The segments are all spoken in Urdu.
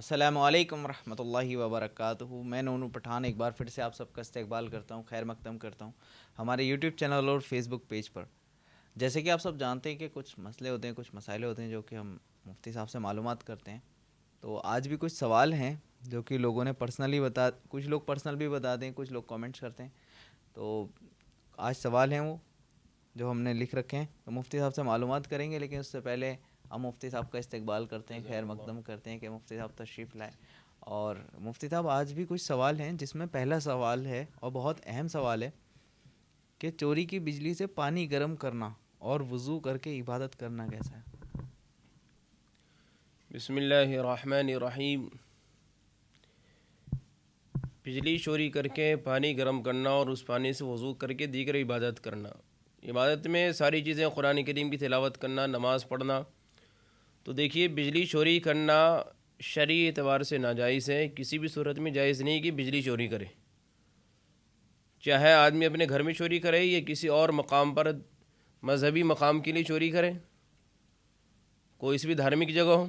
السلام علیکم ورحمۃ اللہ وبرکاتہ۔ میں نونو پٹھان ایک بار پھر سے آپ سب کا استقبال کرتا ہوں، خیر مقدم کرتا ہوں ہمارے یوٹیوب چینل اور فیس بک پیج پر۔ جیسے کہ آپ سب جانتے ہیں کہ کچھ مسئلے ہوتے ہیں، کچھ مسائل ہوتے ہیں جو کہ ہم مفتی صاحب سے معلومات کرتے ہیں، تو آج بھی کچھ سوال ہیں جو کہ لوگوں نے کچھ لوگ پرسنل بھی بتا دیں، کچھ لوگ کامنٹس کرتے ہیں، تو آج سوال ہیں وہ جو ہم نے لکھ رکھے ہیں، تو مفتی صاحب سے معلومات کریں گے، لیکن اس سے پہلے ہم مفتی صاحب کا استقبال کرتے ہیں، خیر مقدم کرتے ہیں کہ مفتی صاحب تشریف لائیں۔ اور مفتی صاحب آج بھی کچھ سوال ہیں، جس میں پہلا سوال ہے اور بہت اہم سوال ہے کہ چوری کی بجلی سے پانی گرم کرنا اور وضو کر کے عبادت کرنا کیسا ہے؟ بسم اللہ الرحمن الرحیم۔ بجلی چوری کر کے پانی گرم کرنا اور اس پانی سے وضو کر کے دیگر عبادت کرنا، عبادت میں ساری چیزیں قرآن کریم کی تلاوت کرنا، نماز پڑھنا، تو دیکھیے بجلی چوری کرنا شرعی اعتبار سے ناجائز ہے، کسی بھی صورت میں جائز نہیں کہ بجلی چوری کرے، چاہے آدمی اپنے گھر میں چوری کرے یا کسی اور مقام پر مذہبی مقام کے لیے چوری کرے، کوئی سی بھی دھارمک جگہ ہو،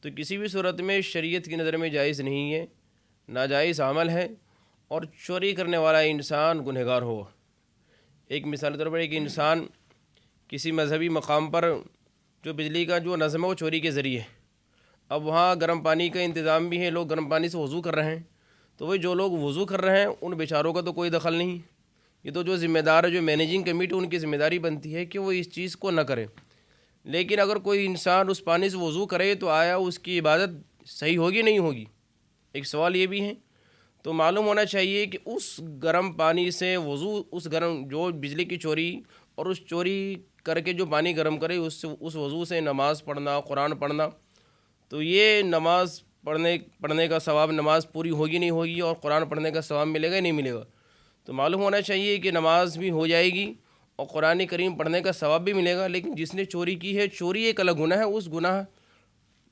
تو کسی بھی صورت میں شریعت کی نظر میں جائز نہیں ہے، ناجائز عمل ہے، اور چوری کرنے والا انسان گنہگار ہو۔ ایک مثال کے طور پر ایک انسان کسی مذہبی مقام پر جو بجلی کا جو نظم ہے وہ چوری کے ذریعے، اب وہاں گرم پانی کا انتظام بھی ہے، لوگ گرم پانی سے وضو کر رہے ہیں، تو وہ جو لوگ وضو کر رہے ہیں ان بیچاروں کا تو کوئی دخل نہیں، یہ تو جو ذمہ دار ہے، جو مینیجنگ کمیٹی، ان کی ذمہ داری بنتی ہے کہ وہ اس چیز کو نہ کرے۔ لیکن اگر کوئی انسان اس پانی سے وضو کرے تو آیا اس کی عبادت صحیح ہوگی نہیں ہوگی؟ ایک سوال یہ بھی ہے، تو معلوم ہونا چاہیے کہ اس گرم پانی سے وضو، اس گرم جو بجلی کی چوری اور اس چوری کر کے جو پانی گرم کرے اس وضو سے نماز پڑھنا، قرآن پڑھنا، تو یہ نماز پڑھنے کا ثواب، نماز پوری ہوگی نہیں ہوگی، اور قرآن پڑھنے کا ثواب ملے گا نہیں ملے گا؟ تو معلوم ہونا چاہیے کہ نماز بھی ہو جائے گی اور قرآن کریم پڑھنے کا ثواب بھی ملے گا، لیکن جس نے چوری کی ہے، چوری ایک الگ گناہ ہے،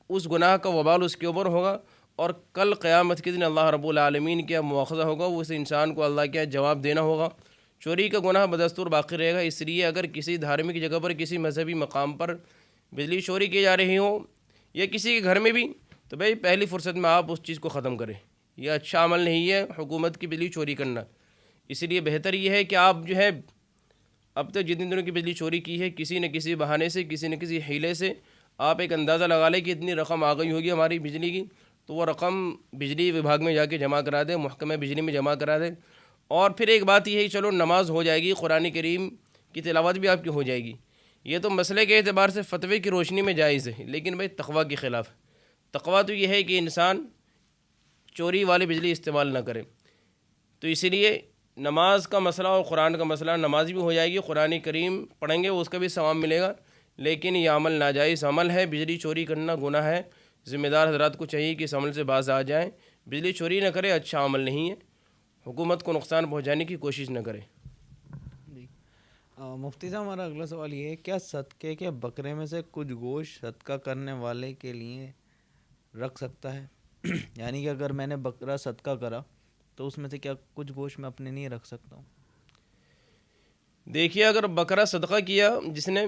اس گناہ کا وبال اس کے اوپر ہوگا، اور کل قیامت کے دن اللہ رب العالمین کیا مواخذہ ہوگا، اس انسان کو اللہ کیا جواب دینا ہوگا۔ چوری کا گناہ بدستور باقی رہے گا، اس لیے اگر کسی دھارمک جگہ پر، کسی مذہبی مقام پر بجلی چوری کی جا رہی ہو یا کسی کے گھر میں بھی، تو بھائی پہلی فرصت میں آپ اس چیز کو ختم کریں، یہ اچھا عمل نہیں ہے حکومت کی بجلی چوری کرنا۔ اس لیے بہتر یہ ہے کہ آپ جو ہے اب تک جتنے دنوں کی بجلی چوری کی ہے، کسی نہ کسی بہانے سے، کسی نہ کسی حیلے سے آپ ایک اندازہ لگا لیں کہ اتنی رقم آ گئی ہوگی ہماری بجلی کی، تو وہ رقم بجلی وبھاگ میں جا کے جمع کرا دیں، محکمہ بجلی میں جمع کرا دیں، اور پھر ایک بات یہ ہے کہ چلو نماز ہو جائے گی، قرآن کریم کی تلاوت بھی آپ کی ہو جائے گی، یہ تو مسئلے کے اعتبار سے فتوے کی روشنی میں جائز ہے، لیکن بھائی تقویٰ کے خلاف۔ تقویٰ تو یہ ہے کہ انسان چوری والی بجلی استعمال نہ کرے، تو اسی لیے نماز کا مسئلہ اور قرآن کا مسئلہ، نماز بھی ہو جائے گی، قرآن کریم پڑھیں گے اس کا بھی ثواب ملے گا، لیکن یہ عمل ناجائز عمل ہے، بجلی چوری کرنا گناہ ہے۔ ذمہ دار حضرات کو چاہیے کہ اس عمل سے باز آ جائیں، بجلی چوری نہ کرے، اچھا عمل نہیں ہے، حکومت کو نقصان پہنچانے کی کوشش نہ کرے۔ جی مفتی صاحب، ہمارا اگلا سوال یہ ہے، کیا صدقے کے بکرے میں سے کچھ گوشت صدقہ کرنے والے کے لیے رکھ سکتا ہے؟ یعنی کہ اگر میں نے بکرا صدقہ کرا تو اس میں سے کیا کچھ گوشت میں اپنے لیے رکھ سکتا ہوں؟ دیکھیے اگر بکرا صدقہ کیا جس نے،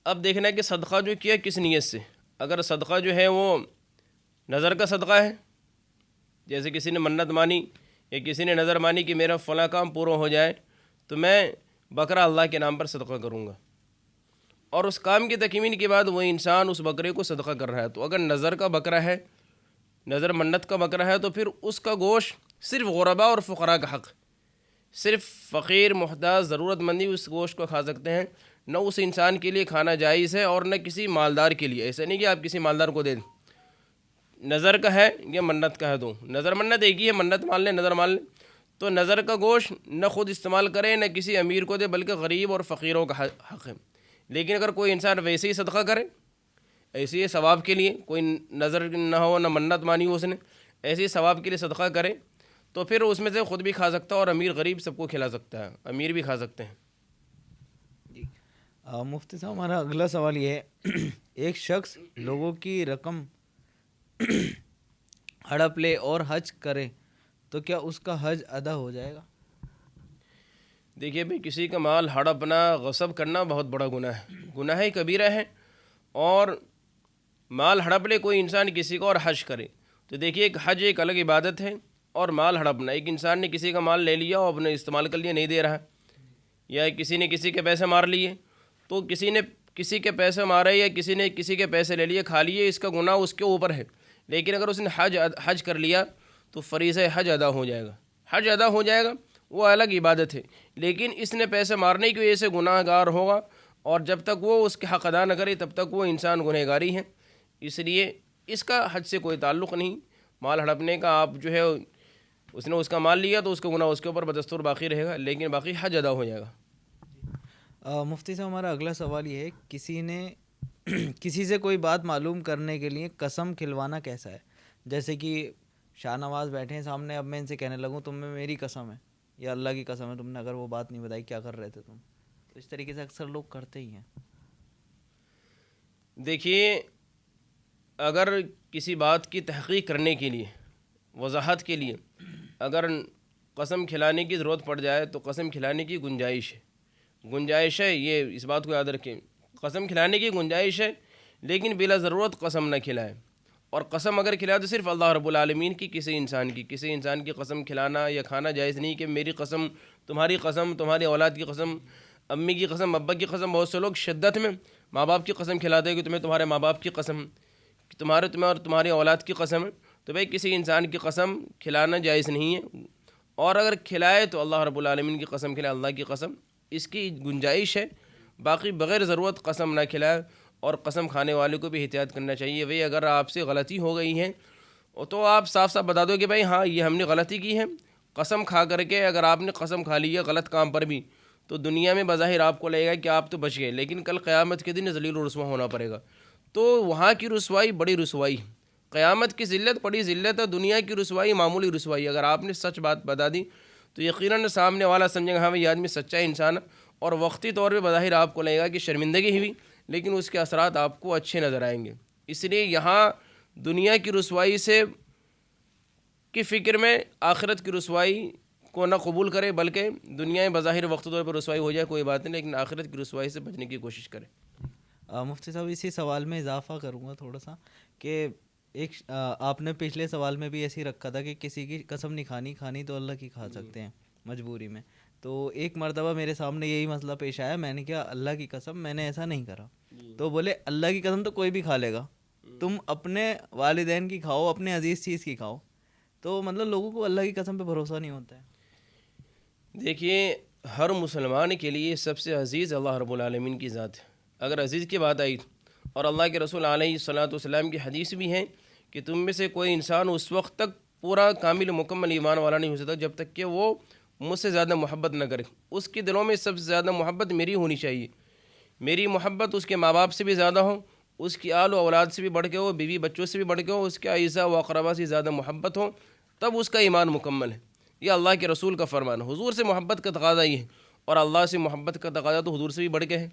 اب دیکھنا ہے کہ صدقہ جو کیا کس نیت سے، اگر صدقہ جو ہے وہ نظر کا صدقہ ہے، جیسے کسی نے منت مانی یا کسی نے نظر مانی کہ میرا فلاں کام پورا ہو جائے تو میں بکرا اللہ کے نام پر صدقہ کروں گا، اور اس کام کی تکمیل کے بعد وہ انسان اس بکرے کو صدقہ کر رہا ہے، تو اگر نظر کا بکرا ہے، نظر منت کا بکرا ہے، تو پھر اس کا گوشت صرف غرباء اور فقراء کا حق، صرف فقیر، محتاج، ضرورت مندی اس گوشت کو کھا سکتے ہیں، نہ اس انسان کے لیے کھانا جائز ہے اور نہ کسی مالدار کے لیے، ایسا نہیں کہ آپ کسی مالدار کو دے دیں، نظر کا ہے یا منت کا ہے، دو نظر منت ایک ہی ہے، منت مان لیں، نظر مان لیں، تو نظر کا گوشت نہ خود استعمال کرے نہ کسی امیر کو دے، بلکہ غریب اور فقیروں کا حق ہے۔ لیکن اگر کوئی انسان ویسے ہی صدقہ کرے، ایسے ہی ثواب کے لیے، کوئی نظر نہ ہو نہ منت مانی ہو اس نے، ایسے ہی ثواب کے لیے صدقہ کرے، تو پھر اس میں سے خود بھی کھا سکتا ہے اور امیر غریب سب کو کھلا سکتا ہے، امیر بھی کھا سکتے ہیں۔ جی مفتی صاحب، ہمارا اگلا سوال یہ ہے، ایک شخص لوگوں کی رقم ہڑپ لے اور حج کرے تو کیا اس کا حج ادا ہو جائے گا؟ دیکھیے بھئی، کسی کا مال ہڑپنا، غصب کرنا بہت بڑا گناہ ہے، گناہ کبیرہ ہے، اور مال ہڑپ لے کوئی انسان کسی کو اور حج کرے، تو دیکھیے ایک حج ایک الگ عبادت ہے، اور مال ہڑپنا، ایک انسان نے کسی کا مال لے لیا اور اپنے استعمال کر لیا، نہیں دے رہا، یا کسی نے کسی کے پیسے مار لیے، تو کسی نے کسی کے پیسے مارے یا کسی نے کسی کے پیسے لے لیے کھا لیے، اس کا گناہ اس کے اوپر ہے. لیکن اگر اس نے حج کر لیا تو فریضہ حج ادا ہو جائے گا، حج ادا ہو جائے گا، وہ الگ عبادت ہے. لیکن اس نے پیسے مارنے کی وجہ سے گناہ گار ہوگا، اور جب تک وہ اس کے حق ادا نہ کرے تب تک وہ انسان گنہگاری ہے. اس لیے اس کا حج سے کوئی تعلق نہیں. مال ہڑپنے کا آپ جو ہے اس نے اس کا مال لیا تو اس کا گناہ اس کے اوپر بدستور باقی رہے گا، لیکن باقی حج ادا ہو جائے گا. مفتی صاحب ہمارا اگلا سوال یہ ہے، کسی نے کسی سے کوئی بات معلوم کرنے کے لیے قسم کھلوانا کیسا ہے؟ جیسے کہ شاہ نواز بیٹھے ہیں سامنے، اب میں ان سے کہنے لگوں تم میں میری قسم ہے یا اللہ کی قسم ہے، تم نے اگر وہ بات نہیں بتائی کیا کر رہے تھے تم؟ تو اس طریقے سے اکثر لوگ کرتے ہی ہیں. دیکھیے اگر کسی بات کی تحقیق کرنے کے لیے، وضاحت کے لیے اگر قسم کھلانے کی ضرورت پڑ جائے تو قسم کھلانے کی گنجائش ہے. یہ اس بات کو یاد رکھیں، قسم کھلانے کی گنجائش ہے، لیکن بلا ضرورت قسم نہ کھلائے. اور قسم اگر کھلائے تو صرف اللہ رب العالمین کی، کسی انسان کی قسم کھلانا یا کھانا جائز نہیں کہ میری قسم، تمہاری قسم، تمہاری اولاد کی قسم، امی کی قسم، ابا کی قسم. بہت سے لوگ شدت میں ماں باپ کی قسم کھلاتے ہیں کہ تمہیں تمہارے ماں باپ کی قسم، تمہیں اور تمہاری اولاد کی قسم. تو بھائی کسی انسان کی قسم کھلانا جائز نہیں ہے، اور اگر کھلائے تو اللہ رب العالمین کی قسم کھلائے، اللہ کی قسم، اس کی گنجائش ہے. باقی بغیر ضرورت قسم نہ کھلائے. اور قسم کھانے والے کو بھی احتیاط کرنا چاہیے. بھئی اگر آپ سے غلطی ہو گئی ہے تو آپ صاف صاف بتا دو کہ بھائی ہاں یہ ہم نے غلطی کی ہے. قسم کھا کر کے اگر آپ نے قسم کھا لی ہے غلط کام پر بھی، تو دنیا میں بظاہر آپ کو لگے گا کہ آپ تو بچ گئے، لیکن کل قیامت کے دن ذلیل و رسوا ہونا پڑے گا. تو وہاں کی رسوائی بڑی رسوائی، قیامت کی ذلت بڑی ذلت ہے، دنیا کی رسوائی معمولی رسوائی. اگر آپ نے سچ بات بتا دی تو یقیناً سامنے والا سمجھے گا ہاں یہ آدمی سچا انسان ہے، اور وقتی طور پہ بظاہر آپ کو لگے گا کہ شرمندگی ہوئی، لیکن اس کے اثرات آپ کو اچھے نظر آئیں گے. اس لیے یہاں دنیا کی رسوائی سے کی فکر میں آخرت کی رسوائی کو نہ قبول کرے، بلکہ دنیا میں بظاہر وقت طور پر رسوائی ہو جائے کوئی بات نہیں، لیکن آخرت کی رسوائی سے بچنے کی کوشش کرے. مفتی صاحب اسی سوال میں اضافہ کروں گا تھوڑا سا کہ ایک آپ نے پچھلے سوال میں بھی ایسے ہی رکھا تھا کہ کسی کی قسم نہیں کھانی تو اللہ کی کھا سکتے ہیں مجبوری میں. تو ایک مرتبہ میرے سامنے یہی مسئلہ پیش آیا، میں نے کہا اللہ کی قسم میں نے ایسا نہیں کرا. تو بولے اللہ کی قسم تو کوئی بھی کھا لے گا، تم اپنے والدین کی کھاؤ، اپنے عزیز چیز کی کھاؤ. تو مطلب لوگوں کو اللہ کی قسم پہ بھروسہ نہیں ہوتا ہے. دیکھیے ہر مسلمان کے لیے سب سے عزیز اللہ رب العالمین کی ذات ہے. اگر عزیز کی بات آئی اور اللہ کے رسول علیہ الصلاۃ والسلام کی حدیث بھی ہے کہ تم میں سے کوئی انسان اس وقت تک پورا کامل مکمل ایمان والا نہیں ہو سکتا جب تک کہ وہ مجھ سے زیادہ محبت نہ کرے. اس کے دلوں میں سب سے زیادہ محبت میری ہونی چاہیے، میری محبت اس کے ماں باپ سے بھی زیادہ ہو، اس کی آل و اولاد سے بھی بڑھ کے ہو، بیوی بچوں سے بھی بڑھ کے ہو، اس کے اعزاء و اقربا سے زیادہ محبت ہو، تب اس کا ایمان مکمل ہے. یہ اللہ کے رسول کا فرمان ہے. حضور سے محبت کا تقاضا یہ ہے، اور اللہ سے محبت کا تقاضا تو حضور سے بھی بڑھ کے ہے.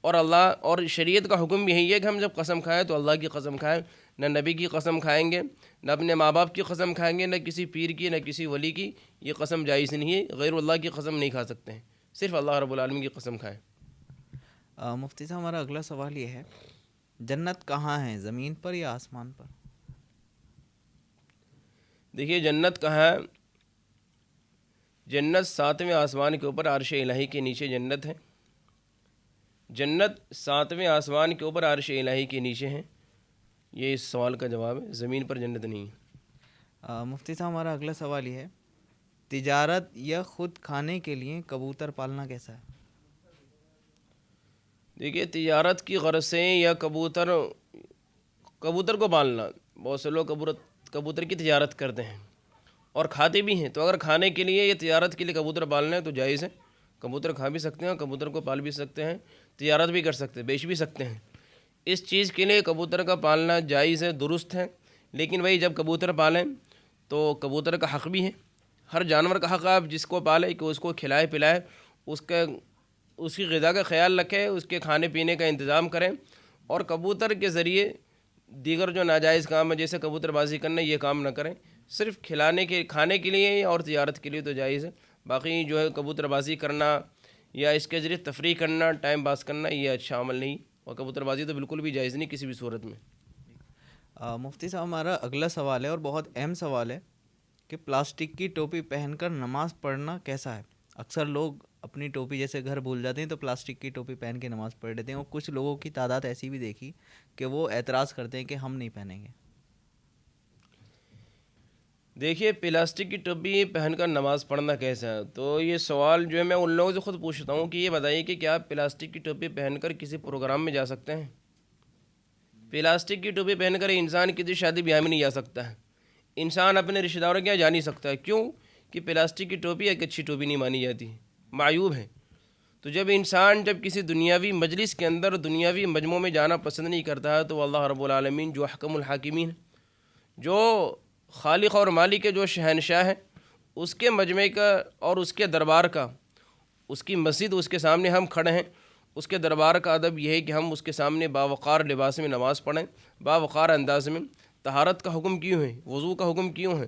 اور اللہ اور شریعت کا حکم بھی یہی ہے کہ ہم جب قسم کھائیں تو اللہ کی قسم کھائیں، نہ نبی کی قسم کھائیں گے، نہ اپنے ماں باپ کی قسم کھائیں گے، نہ کسی پیر کی، نہ کسی ولی کی. یہ قسم جائز نہیں ہے، غیر اللہ کی قسم نہیں کھا سکتے ہیں، صرف اللہ رب العالمین کی قسم کھائیں. مفتی صاحب ہمارا اگلا سوال یہ ہے، جنت کہاں ہے، زمین پر یا آسمان پر؟ دیکھیے جنت کہاں ہے؟ جنت 7ویں آسمان کے اوپر عرش الہی کے نیچے جنت ہے. جنت 7ویں آسمان کے اوپر عرش الہی کے نیچے ہے. یہ اس سوال کا جواب ہے، زمین پر جنت نہیں ہے. مفتی صاحب ہمارا اگلا سوال یہ ہے، تجارت یا خود کھانے کے لیے کبوتر پالنا کیسا ہے؟ دیکھیے تجارت کی غرض سے یا کبوتر کو پالنا، بہت سے لوگ کبوتر کی تجارت کرتے ہیں اور کھاتے بھی ہیں. تو اگر کھانے کے لیے یا تجارت کے لیے کبوتر پالنا ہے تو جائز ہے. کبوتر کھا بھی سکتے ہیں، کبوتر کو پال بھی سکتے ہیں، تجارت بھی کر سکتے ہیں، بیچ بھی سکتے ہیں. اس چیز کے لیے کبوتر کا پالنا جائز ہے، درست ہے. لیکن وہی جب کبوتر پالیں تو کبوتر کا حق بھی ہے. ہر جانور کا حق آپ جس کو پالے کہ اس کو کھلائے پلائے، اس کی غذا کا خیال رکھے، اس کے کھانے پینے کا انتظام کریں. اور کبوتر کے ذریعے دیگر جو ناجائز کام ہے جیسے کبوتر بازی کرنا، یہ کام نہ کریں. صرف کھانے کے لیے اور تجارت کے لیے تو جائز ہے. باقی جو ہے کبوتر بازی کرنا یا اس کے ذریعے تفریح کرنا، ٹائم پاس کرنا، یہ اچھا عمل نہیں. اور کبوتر بازی تو بالکل بھی جائز نہیں کسی بھی صورت میں. مفتی صاحب ہمارا اگلا سوال ہے اور بہت اہم سوال ہے کہ پلاسٹک کی ٹوپی پہن کر نماز پڑھنا کیسا ہے؟ اکثر لوگ اپنی ٹوپی جیسے گھر بھول جاتے ہیں تو پلاسٹک کی ٹوپی پہن کے نماز پڑھ لیتے ہیں، اور کچھ لوگوں کی تعداد ایسی بھی دیکھی کہ وہ اعتراض کرتے ہیں کہ ہم نہیں پہنیں گے۔ دیکھیے پلاسٹک کی ٹوپی پہن کر نماز پڑھنا کیسا ہے، تو یہ سوال جو ہے میں ان لوگوں سے خود پوچھتا ہوں کہ یہ بتائیے کہ کیا آپ پلاسٹک کی ٹوپی پہن کر کسی پروگرام میں جا سکتے ہیں؟ پلاسٹک کی ٹوپی پہن کر انسان کسی شادی بیاہ میں نہیں جا سکتا ہے، انسان اپنے رشتہ داروں کے یہاں جا نہیں سکتا ہے۔ کیوں کہ پلاسٹک کی ٹوپی ایک اچھی ٹوپی نہیں مانی جاتی، معیوب ہے۔ تو جب انسان کسی دنیاوی مجلس کے اندر دنیاوی مجموعوں میں جانا پسند نہیں کرتا ہے تو اللہ رب العالمین جو احکم الحاکمین، جو خالق اور مالک کے جو شہنشاہ ہے، اس کے مجمع کا اور اس کے دربار کا، اس کی مسجد اس کے سامنے ہم کھڑے ہیں، اس کے دربار کا ادب یہ ہے کہ ہم اس کے سامنے باوقار لباس میں نماز پڑھیں، باوقار انداز میں۔ طہارت کا حکم کیوں ہے؟ وضو کا حکم کیوں ہے؟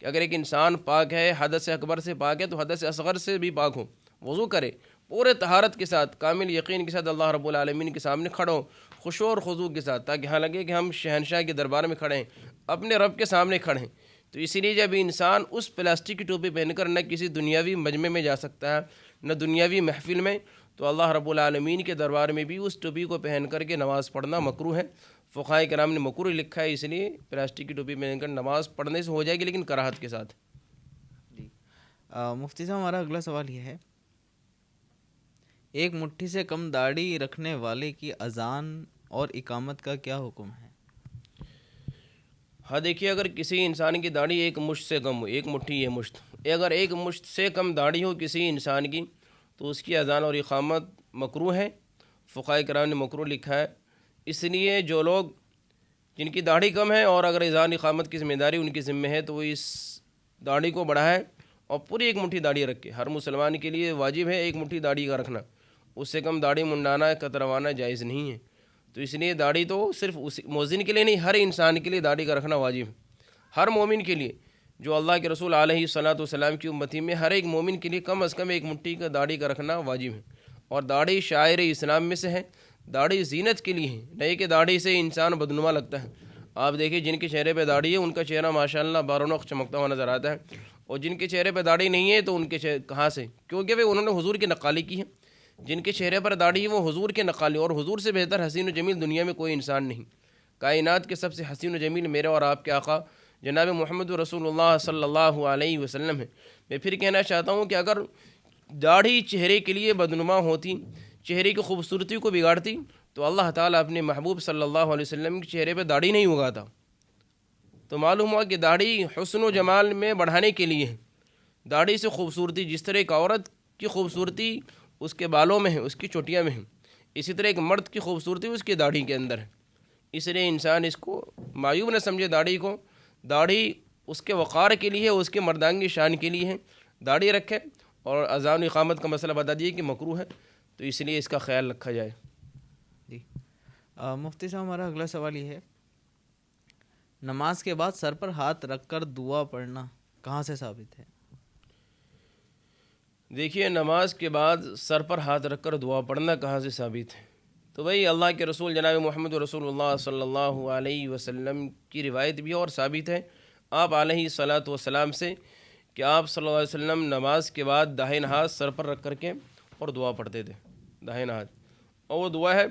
کہ اگر ایک انسان پاک ہے، حدث اکبر سے پاک ہے تو حدث اصغر سے بھی پاک ہو، وضو کرے، پورے طہارت کے ساتھ، کامل یقین کے ساتھ اللہ رب العالمین کے سامنے کھڑا ہو، خشوع اور خضوع کے ساتھ، تاکہ ہاں لگے کہ ہم شہنشاہ کے دربار میں کھڑے ہیں، اپنے رب کے سامنے کھڑے ہیں۔ تو اسی لیے جب انسان اس پلاسٹک کی ٹوپی پہن کر نہ کسی دنیاوی مجمع میں جا سکتا ہے نہ دنیاوی محفل میں، تو اللہ رب العالمین کے دربار میں بھی اس ٹوپی کو پہن کر کے نماز پڑھنا مکروہ ہے۔ فقہائے کرام نے مکروہ لکھا ہے، اس لیے پلاسٹک کی ٹوپی پہن کر نماز پڑھنے سے ہو جائے گی لیکن کراہت کے ساتھ۔ جی مفتی صاحب ہمارا اگلا سوال یہ ہے، ایک مٹھی سے کم داڑھی رکھنے والے کی اذان اور اقامت کا کیا حکم ہے؟ ہاں دیکھیے، اگر کسی انسان کی داڑھی ایک مشت سے کم ہو، ایک مٹھی ہے مشت، اگر ایک مشت سے کم داڑھی ہو کسی انسان کی تو اس کی اذان اور اقامت مکروہ ہے۔ فقہائے کرام نے مکروہ لکھا ہے، اس لیے جو لوگ جن کی داڑھی کم ہے اور اگر اذان اقامت کی ذمہ داری ان کی ذمہ ہے تو وہ اس داڑھی کو بڑھائیں اور پوری ایک مٹھی داڑھی رکھے۔ ہر مسلمان کے لیے واجب ہے ایک مٹھی داڑھی کا رکھنا، اس سے کم داڑھی منڈانا کتروانا جائز نہیں ہے۔ تو اس لیے داڑھی تو صرف اس مؤذن کے لیے نہیں، ہر انسان کے لیے داڑھی کا رکھنا واجب ہے، ہر مومن کے لیے۔ جو اللہ کے رسول علیہ الصلاۃ والسلام کی امتی میں ہر ایک مومن کے لیے کم از کم ایک مٹھی کا داڑھی کا رکھنا واجب ہے۔ اور داڑھی شاعر اسلام میں سے ہے، داڑھی زینت کے لیے ہے، نہیں کہ داڑھی سے انسان بدنما لگتا ہے۔ آپ دیکھیں جن کے چہرے پہ داڑھی ہے ان کا چہرہ ماشاءاللہ بارونق چمکتا ہوا نظر آتا ہے، اور جن کے چہرے پہ داڑھی نہیں ہے تو ان کے کہاں سے؟ کیونکہ وہ انہوں نے حضور کی نقالی کی ہے۔ جن کے چہرے پر داڑھی ہے وہ حضور کے نقالی، اور حضور سے بہتر حسین و جمیل دنیا میں کوئی انسان نہیں۔ کائنات کے سب سے حسین و جمیل میرے اور آپ کے آقا جناب محمد رسول اللہ صلی اللہ علیہ وسلم ہے۔ میں پھر کہنا چاہتا ہوں کہ اگر داڑھی چہرے کے لیے بدنما ہوتی، چہرے کی خوبصورتی کو بگاڑتی، تو اللہ تعالیٰ اپنے محبوب صلی اللہ علیہ وسلم کے چہرے پہ داڑھی نہیں اگاتا۔ تو معلوم ہوا کہ داڑھی حسن و جمال میں بڑھانے کے لیے ہے۔ داڑھی سے خوبصورتی، جس طرح ایک عورت کی خوبصورتی اس کے بالوں میں ہے، اس کی چوٹیاں میں ہے، اسی طرح ایک مرد کی خوبصورتی اس کی داڑھی کے اندر ہے۔ اس لیے انسان اس کو معیوب نہ سمجھے داڑھی کو، داڑھی اس کے وقار کے لیے ہے، اس کے مردانگی شان کے لیے ہے، داڑھی رکھے۔ اور اذان و اقامت کا مسئلہ بتا دیے کہ مکروہ ہے، تو اس لیے اس کا خیال رکھا جائے۔ جی مفتی صاحب ہمارا اگلا سوال یہ ہے، نماز کے بعد سر پر ہاتھ رکھ کر دعا پڑھنا کہاں سے ثابت ہے؟ دیکھیے نماز کے بعد سر پر ہاتھ رکھ کر دعا پڑھنا کہاں سے ثابت ہے؟ تو بھائی اللہ کے رسول جناب محمد رسول اللہ صلی اللہ علیہ وسلم کی روایت بھی اور ثابت ہے آپ علیہ الصلاۃ والسلام سے کہ آپ صلی اللہ علیہ وسلم نماز کے بعد داہنا ہاتھ سر پر رکھ کر کے اور دعا پڑھتے تھے، داہنا ہاتھ، اور وہ دعا ہے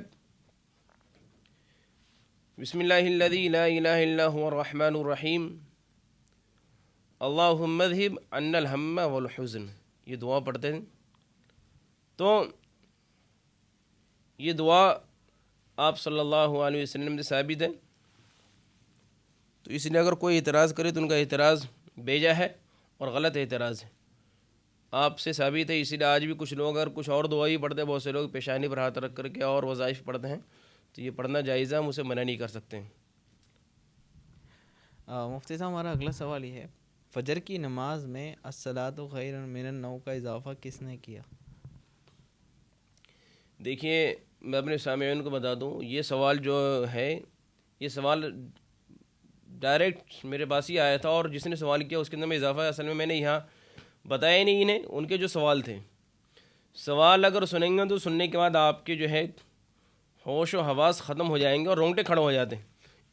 بسم اللہ الذی لا الہ الا هو الرحمن الرحیم اللہم اذھب عنا الہم والحزن، یہ دعا پڑھتے ہیں۔ تو یہ دعا آپ صلی اللہ علیہ وسلم سے ثابت ہے، تو اس لیے اگر کوئی اعتراض کرے تو ان کا اعتراض بیجا ہے اور غلط اعتراض ہے۔ آپ سے ثابت ہے، اسی لیے آج بھی کچھ لوگ اگر کچھ اور دعا ہی پڑھتے ہیں، بہت سے لوگ پیشانی پر ہاتھ رکھ کر کے اور وظائف پڑھتے ہیں، تو یہ پڑھنا جائز ہے، ہم اسے منع نہیں کر سکتے ہیں۔ مفتی صاحب ہمارا اگلا سوال یہ ہے، فجر کی نماز میں الصلاۃ خیر من النوم کا اضافہ کس نے کیا؟ دیکھیے میں اپنے سامعین کو بتا دوں، یہ سوال جو ہے یہ سوال ڈائریکٹ میرے پاس ہی آیا تھا، اور جس نے سوال کیا اس کے اندر میں اضافہ ہے، اصل میں نے یہاں بتایا ہی نہیں انہیں، ان کے جو سوال تھے، سوال اگر سنیں گے تو سننے کے بعد آپ کے جو ہے ہوش و حواس ختم ہو جائیں گے اور رونگٹے کھڑے ہو جاتے ہیں،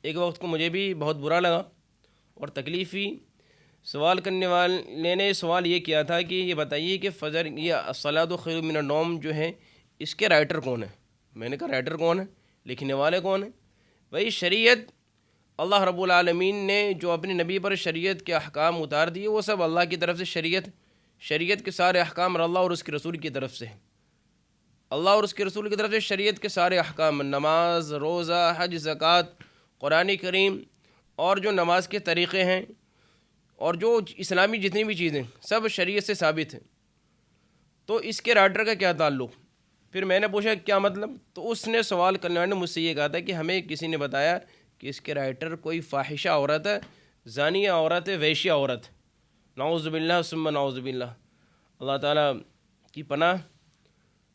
ایک وقت کو مجھے بھی بہت برا لگا اور تکلیف ہوئی. سوال کرنے والے نے سوال یہ کیا تھا کہ یہ بتائیے کہ فجر یہ الصلاۃ خیر من النوم جو ہے اس کے رائٹر کون ہے؟ میں نے کہا رائٹر کون ہے، لکھنے والے کون ہیں؟ بھائی شریعت اللہ رب العالمین نے جو اپنے نبی پر شریعت کے احکام اتار دیے وہ سب اللہ کی طرف سے شریعت کے سارے احکام اللہ اور اس کے رسول کی طرف سے ہیں. اللہ اور اس کے رسول کی طرف سے شریعت کے سارے احکام، نماز، روزہ، حج، زکوٰۃ، قرآن کریم اور جو نماز کے طریقے ہیں اور جو اسلامی جتنی بھی چیزیں سب شریعت سے ثابت ہیں. تو اس کے رائٹر کا کیا تعلق؟ پھر میں نے پوچھا کیا مطلب؟ تو اس نے سوال کرنے والے نے مجھ سے یہ کہا تھا کہ ہمیں کسی نے بتایا کہ اس کے رائٹر کوئی فاحشہ عورت ہے، زانیہ عورت ہے، ویشیہ عورت ہے. نعوذ باللہ ثم نعوذ باللہ، اللہ تعالیٰ کی پناہ.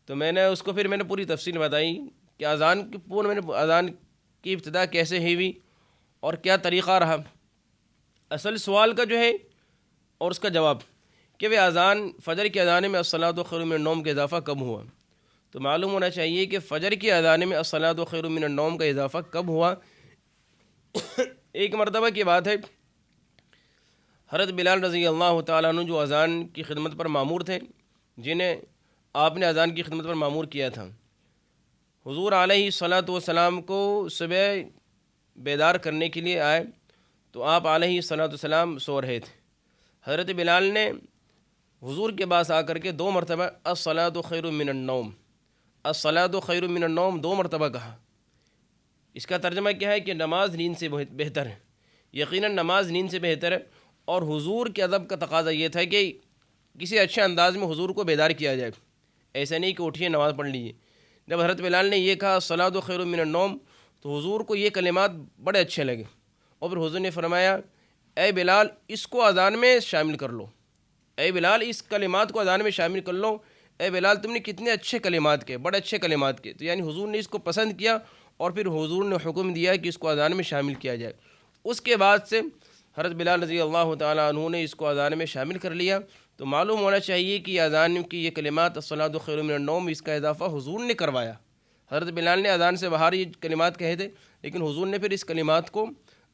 تو میں نے اس کو پھر پوری تفصیل بتائی کہ اذان کی ابتدا کیسے ہوئی اور کیا طریقہ رہا. اصل سوال کا جو ہے اور اس کا جواب کہ وہ فجر کی اذان میں الصلاۃ خیر من النوم کا اضافہ کب ہوا. تو معلوم ہونا چاہیے کہ فجر کی اذان میں الصلاۃ خیر من النوم کا اضافہ کب ہوا. ایک مرتبہ کی بات ہے، حضرت بلال رضی اللہ تعالیٰ عنہ جو اذان کی خدمت پر مامور تھے، جنہیں آپ نے اذان کی خدمت پر مامور کیا تھا، حضور علیہ الصلاۃ والسلام کو صبح بیدار کرنے کے لیے آئے تو آپ علیہ الصلاۃ والسلام سو رہے تھے. حضرت بلال نے حضور کے پاس آ کر کے 2 مرتبہ الصلاۃ خیر من النوم، الصلاۃ خیر من النوم 2 مرتبہ کہا. اس کا ترجمہ کیا ہے کہ نماز نیند سے بہتر ہے، یقیناً نماز نیند سے بہتر ہے. اور حضور کے ادب کا تقاضا یہ تھا کہ کسی اچھے انداز میں حضور کو بیدار کیا جائے، ایسا نہیں کہ اٹھیے نماز پڑھ لیجیے. جب حضرت بلال نے یہ کہا الصلاۃ خیر من النوم تو حضور کو یہ کلمات بڑے اچھے لگے اور پھر حضور نے فرمایا اے بلال اس کو اذان میں شامل کر لو، اے بلال اس کلمات کو اذان میں شامل کر لو. اے بلال تم نے کتنے اچھے کلمات کہے، بڑے اچھے کلمات کہے. تو یعنی حضور نے اس کو پسند کیا اور پھر حضور نے حکم دیا کہ اس کو اذان میں شامل کیا جائے. اس کے بعد سے حضرت بلال رضی اللہ تعالیٰ عنہ نے اس کو اذان میں شامل کر لیا. تو معلوم ہونا چاہیے کہ اذان کی یہ کلمات الصلاۃ خیر من النوم اس کا اضافہ حضور نے کروایا. حضرت بلال نے اذان سے باہر یہ کلمات کہے تھے لیکن حضور نے پھر اس کلمات کو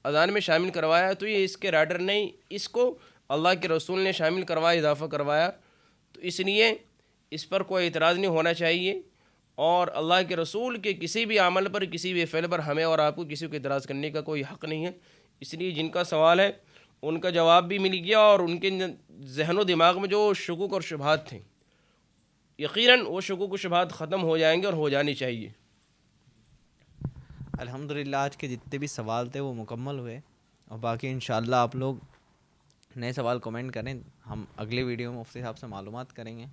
اذان میں شامل کروایا. تو یہ اس کے رائٹر نہیں، اس کو اللہ کے رسول نے شامل کروایا، اضافہ کروایا. تو اس لیے اس پر کوئی اعتراض نہیں ہونا چاہیے اور اللہ کے رسول کے کسی بھی عمل پر، کسی بھی فعل پر ہمیں اور آپ کو کسی کو اعتراض کرنے کا کوئی حق نہیں ہے. اس لیے جن کا سوال ہے ان کا جواب بھی مل گیا اور ان کے ذہن و دماغ میں جو شکوک اور شبہات تھے یقیناً وہ شکوک و شبہات ختم ہو جائیں گے اور ہو جانی چاہیے. الحمدللہ آج کے جتنے بھی سوال تھے وہ مکمل ہوئے اور باقی انشاءاللہ آپ لوگ نئے سوال کمنٹ کریں، ہم اگلے ویڈیو میں مفتی صاحب سے معلومات کریں گے.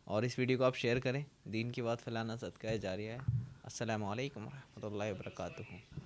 اور اس ویڈیو کو آپ شیئر کریں، دین کی بات پھیلانا صدقہ جاریہ ہے. السلام علیکم ورحمۃ اللہ وبرکاتہ.